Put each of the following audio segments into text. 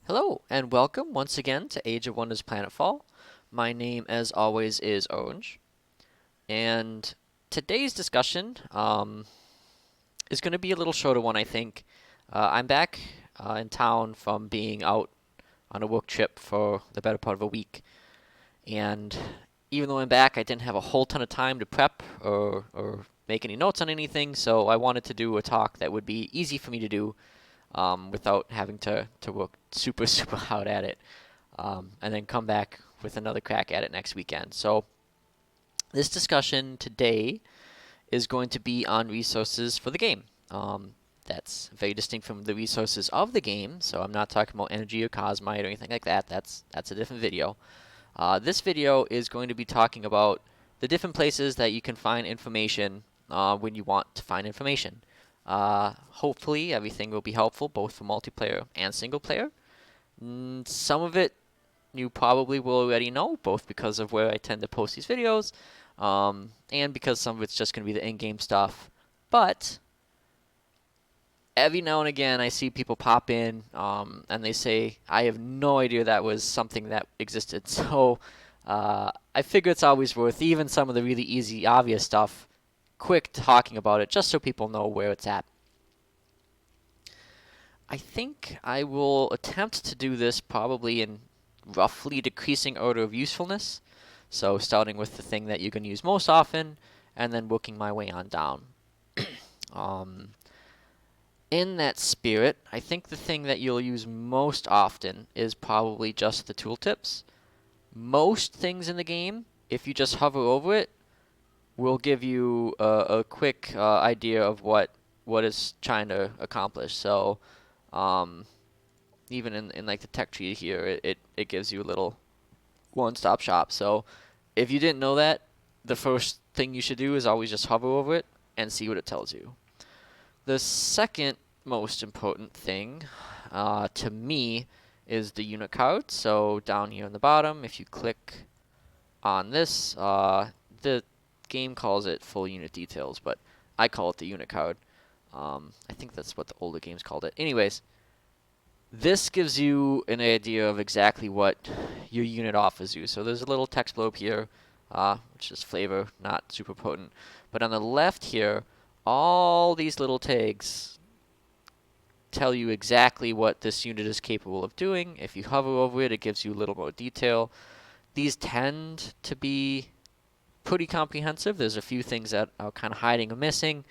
Hello, and welcome once again to Age of Wonders Planetfall. My name, as always, is Orange, and today's discussion is going to be a little shorter one, I think. I'm back in town from being out on a work trip for the better part of a week, and even though I'm back, I didn't have a whole ton of time to prep or make any notes on anything, so I wanted to do a talk that would be easy for me to do without having to work super, super hard at it. And then come back with another crack at it next weekend. So, this discussion today is going to be on resources for the game. That's very distinct from the resources of the game, so I'm not talking about energy or cosmite or anything like that. That's a different video. This video is going to be talking about the different places that you can find information when you want to find information. Hopefully, everything will be helpful both for multiplayer and single player. Some of it you probably will already know, both because of where I tend to post these videos, and because some of it's just going to be the in-game stuff. But every now and again, I see people pop in, and they say, I have no idea that was something that existed. So I figure it's always worth, even some of the really easy, obvious stuff, quick talking about it, just so people know where it's at. I think I will attempt to do this probably in roughly decreasing order of usefulness. So starting with the thing that you're going to use most often, and then working my way on down. um, in that spirit, I think the thing that you'll use most often is probably just the tooltips. Most things in the game, if you just hover over it, will give you a quick idea of what it's trying to accomplish. So, um, even in like the tech tree here, it gives you a little one-stop shop. So if you didn't know that, the first thing you should do is always just hover over it and see what it tells you. The second most important thing to me is the unit card. So down here on the bottom, if you click on this, the game calls it full unit details, but I call it the unit card. I think that's what the older games called it. Anyways, this gives you an idea of exactly what your unit offers you. So there's a little text blurb here, which is flavor, not super potent. But on the left here, all these little tags tell you exactly what this unit is capable of doing. If you hover over it, it gives you a little more detail. These tend to be pretty comprehensive. There's a few things that are kind of hiding or missing,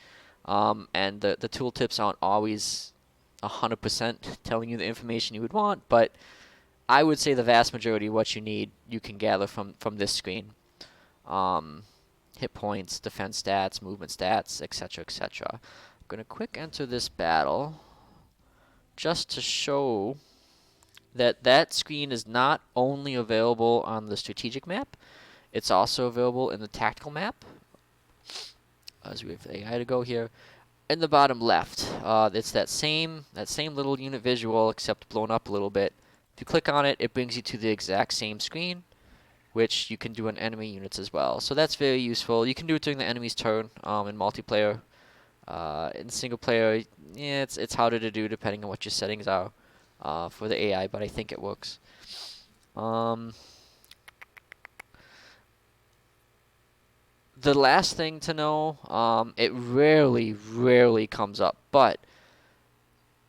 and the tooltips aren't always 100% telling you the information you would want, but I would say the vast majority of what you need you can gather from this screen. Hit points, defense stats, movement stats, etc., etc. I'm going to quick enter this battle just to show that that screen is not only available on the strategic map, it's also available in the tactical map. As we have AI to go here. In the bottom left, it's that same little unit visual, except blown up a little bit. If you click on it, it brings you to the exact same screen, which you can do on enemy units as well. So that's very useful. You can do it during the enemy's turn in multiplayer. In single player, yeah, it's harder to do depending on what your settings are for the AI, but I think it works. The last thing to know, it rarely comes up, but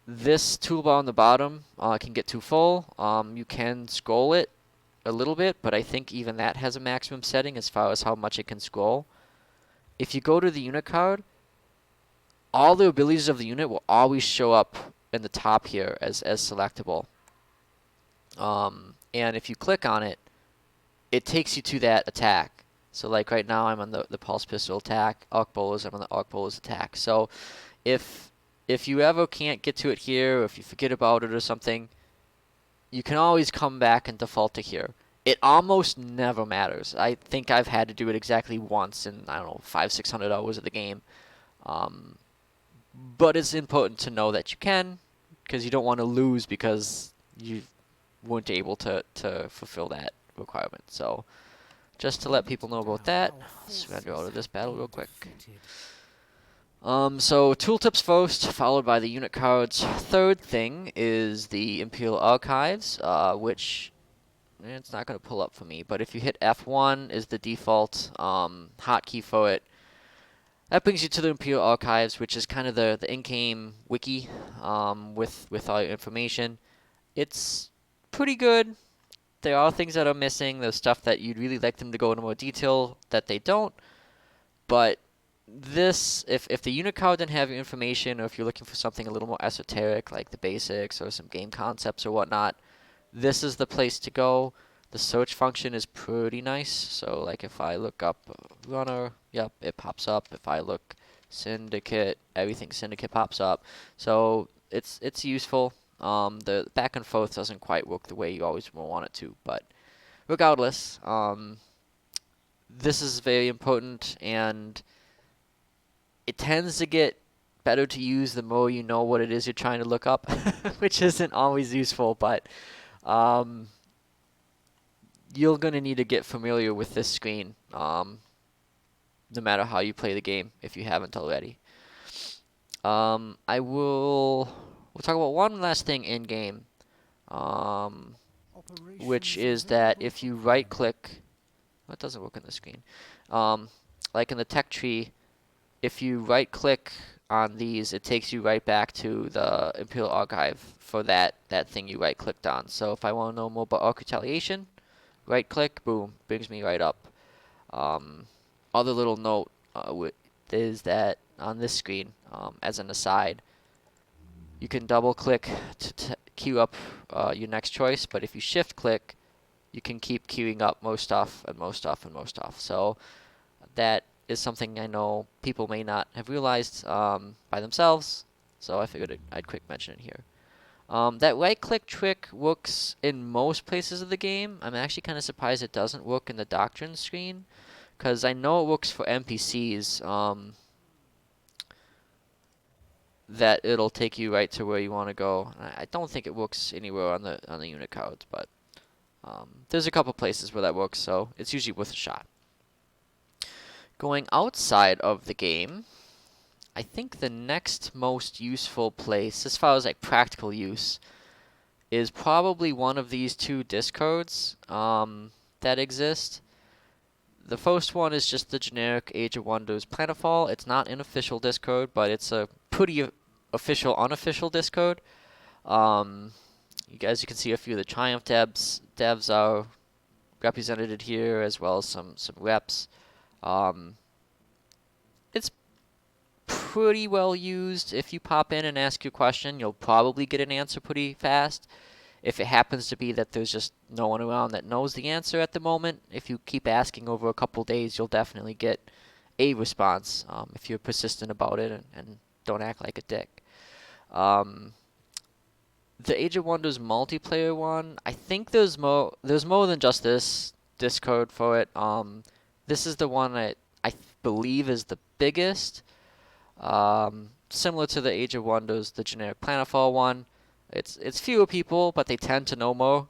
this toolbar on the bottom can get too full. You can scroll it a little bit, but I think even that has a maximum setting as far as how much it can scroll. If you go to the unit card, all the abilities of the unit will always show up in the top here as selectable. And if you click on it, it takes you to that attack. So like right now I'm on the pulse pistol attack, arc bowlers, I'm on the arc bowlers attack. So if you ever can't get to it here, or if you forget about it or something, you can always come back and default to here. It almost never matters. I think I've had to do it exactly once in, I don't know, 500-600 hours of the game. But it's important to know that you can, because you don't want to lose because you weren't able to fulfill that requirement. So just to let people know about that, surrender out of this battle real quick. So tooltips first, followed by the unit cards. Third thing is the Imperial Archives, which it's not going to pull up for me, but if you hit F1 is the default hotkey for it. That brings you to the Imperial Archives, which is kind of the in-game wiki with all your information. It's pretty good. There are things that are missing. There's stuff that you'd really like them to go into more detail that they don't. But this, if the unit card didn't have your information, or if you're looking for something a little more esoteric, like the basics or some game concepts or whatnot, this is the place to go. The search function is pretty nice. So like if I look up runner, yep, it pops up. If I look syndicate, everything syndicate pops up. So it's useful. The back and forth doesn't quite work the way you always want it to, but regardless, this is very important, and it tends to get better to use the more you know what it is you're trying to look up, which isn't always useful, but you're going to need to get familiar with this screen, no matter how you play the game, if you haven't already. We'll talk about one last thing in game, which is that if you right click, that doesn't work on the screen. Like in the tech tree, if you right click on these, it takes you right back to the Imperial Archive for that thing you right clicked on. So if I want to know more about Arc Retaliation, right click, boom, brings me right up. Other little note is that on this screen, as an aside, you can double click to queue up your next choice, but if you shift click, you can keep queuing up more stuff and more stuff and more stuff. So that is something I know people may not have realized by themselves, so I figured I'd quick mention it here. That right-click trick works in most places of the game. I'm actually kind of surprised it doesn't work in the Doctrine screen, because I know it works for NPCs, that it'll take you right to where you want to go. I don't think it works anywhere on the unit cards, but there's a couple places where that works, so it's usually worth a shot. Going outside of the game, I think the next most useful place, as far as like practical use, is probably one of these two discards that exist. The first one is just the generic Age of Wonders Planetfall. It's not an official discard, but it's a pretty official, unofficial discard. You guys, you can see a few of the Triumph devs are represented here, as well as some reps. It's pretty well used. If you pop in and ask your question, you'll probably get an answer pretty fast. If it happens to be that there's just no one around that knows the answer at the moment, if you keep asking over a couple days, you'll definitely get a response if you're persistent about it and don't act like a dick. The Age of Wonders multiplayer one, I think there's more than just this Discord for it. This is the one I believe is the biggest. Similar to the Age of Wonders, the generic Planetfall one. It's fewer people, but they tend to know more.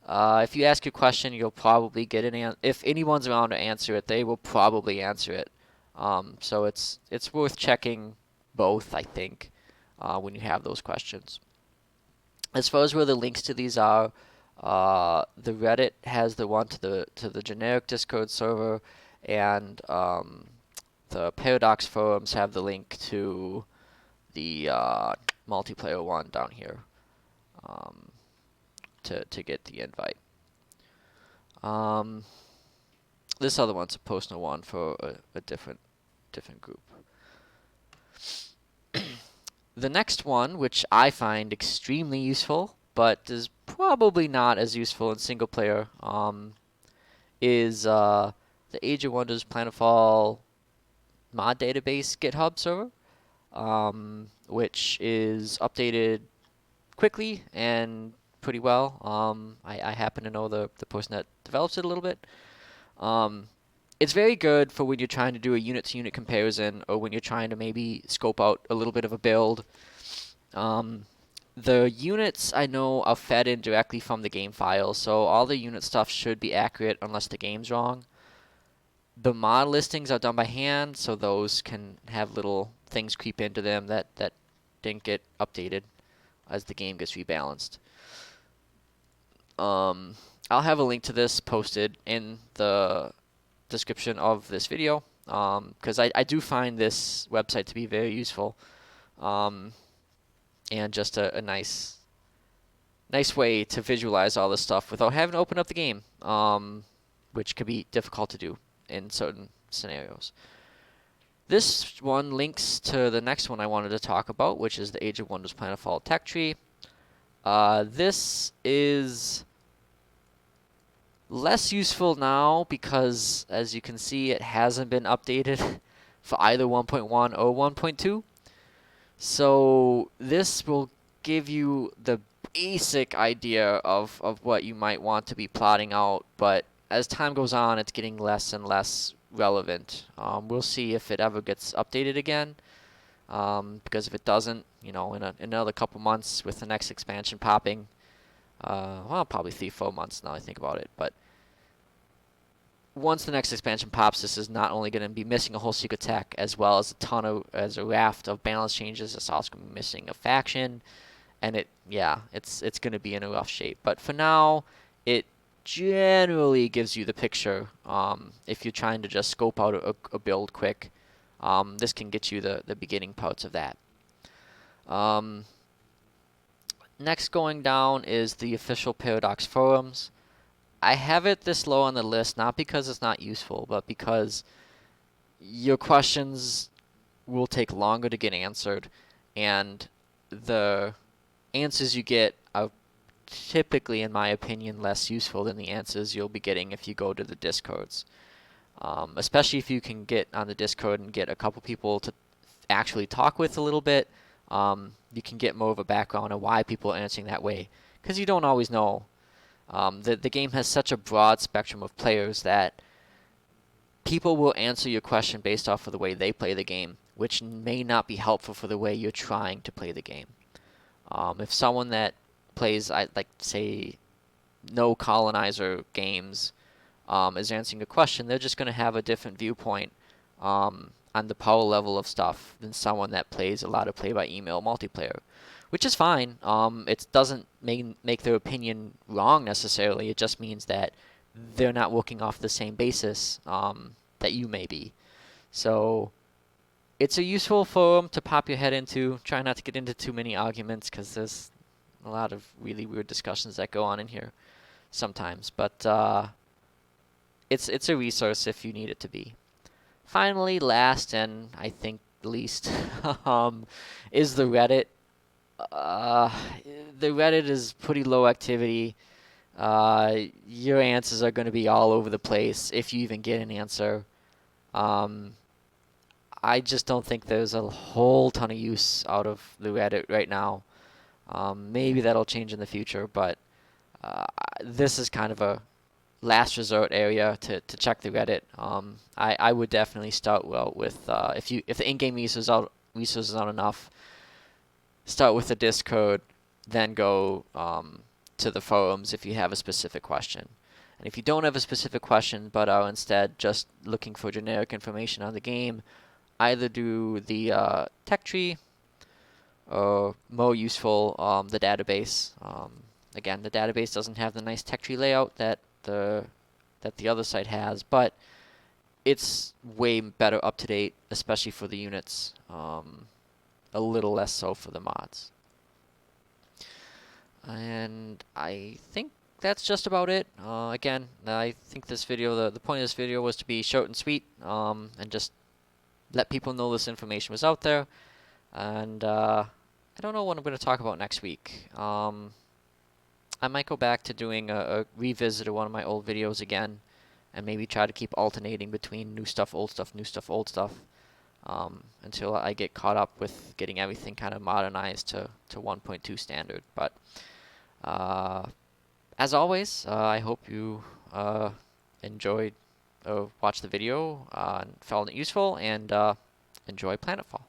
If you ask a question, you'll probably get an answer. If anyone's around to answer it, they will probably answer it. So it's worth checking both, I think, when you have those questions. As far as where the links to these are, the Reddit has the one to the generic Discord server, and the Paradox forums have the link to the multiplayer one down here to get the invite. This other one's a personal one for a different group. The next one, which I find extremely useful, but is probably not as useful in single player, is the Age of Wonders Planetfall mod database GitHub server, which is updated quickly and pretty well. I happen to know the person that develops it a little bit. It's very good for when you're trying to do a unit-to-unit comparison, or when you're trying to maybe scope out a little bit of a build. The units I know are fed in directly from the game file, so all the unit stuff should be accurate unless the game's wrong. The mod listings are done by hand, so those can have little things creep into them that didn't get updated as the game gets rebalanced. I'll have a link to this posted in the description of this video, because I do find this website to be very useful, and just a nice way to visualize all this stuff without having to open up the game, which can be difficult to do in certain scenarios. This one links to the next one I wanted to talk about, which is the Age of Wonders Planetfall tech tree. This is less useful now because, as you can see, it hasn't been updated for either 1.1 or 1.2. So this will give you the basic idea of what you might want to be plotting out, but as time goes on, it's getting less and less relevant. We'll see if it ever gets updated again, because if it doesn't, in another couple months with the next expansion popping, well, probably 3-4 months now I think about it, but once the next expansion pops, this is not only going to be missing a whole secret tech, as well as a raft of balance changes. It's also going to be missing a faction, and it's going to be in a rough shape. But for now, it generally gives you the picture. If you're trying to just scope out a build quick, this can get you the beginning parts of that. Next going down is the official Paradox forums. I have it this low on the list, not because it's not useful, but because your questions will take longer to get answered, and the answers you get are typically, in my opinion, less useful than the answers you'll be getting if you go to the Discords. Especially if you can get on the Discord and get a couple people to actually talk with a little bit, you can get more of a background on why people are answering that way, because you don't always know. The game has such a broad spectrum of players that people will answer your question based off of the way they play the game, which may not be helpful for the way you're trying to play the game. If someone that plays, say, no colonizer games is answering a question, they're just going to have a different viewpoint on the power level of stuff than someone that plays a lot of play-by-email multiplayer. Which is fine. It doesn't make their opinion wrong necessarily. It just means that they're not working off the same basis that you may be. So it's a useful forum to pop your head into. Try not to get into too many arguments, because there's a lot of really weird discussions that go on in here sometimes. But it's a resource if you need it to be. Finally, last and I think least is the Reddit. The Reddit is pretty low activity. Your answers are going to be all over the place if you even get an answer. I just don't think there's a whole ton of use out of the Reddit right now. Maybe that'll change in the future, but this is kind of a last resort area to check the Reddit. I would definitely start with if the in-game resources aren't enough, start with the Discord, then go to the forums if you have a specific question. And if you don't have a specific question but are instead just looking for generic information on the game, either do the tech tree or more useful, the database. Again, the database doesn't have the nice tech tree layout that the other site has, but it's way better up to date, especially for the units. A little less so for the mods. And I think that's just about it. Again, I think this video, the point of this video was to be short and sweet, and just let people know this information was out there. And I don't know what I'm going to talk about next week. I might go back to doing a revisit of one of my old videos again, and maybe try to keep alternating between new stuff, old stuff, new stuff, old stuff. Until I get caught up with getting everything kind of modernized to 1.2 standard. But as always, I hope you enjoyed or watched the video and found it useful, and enjoy Planetfall.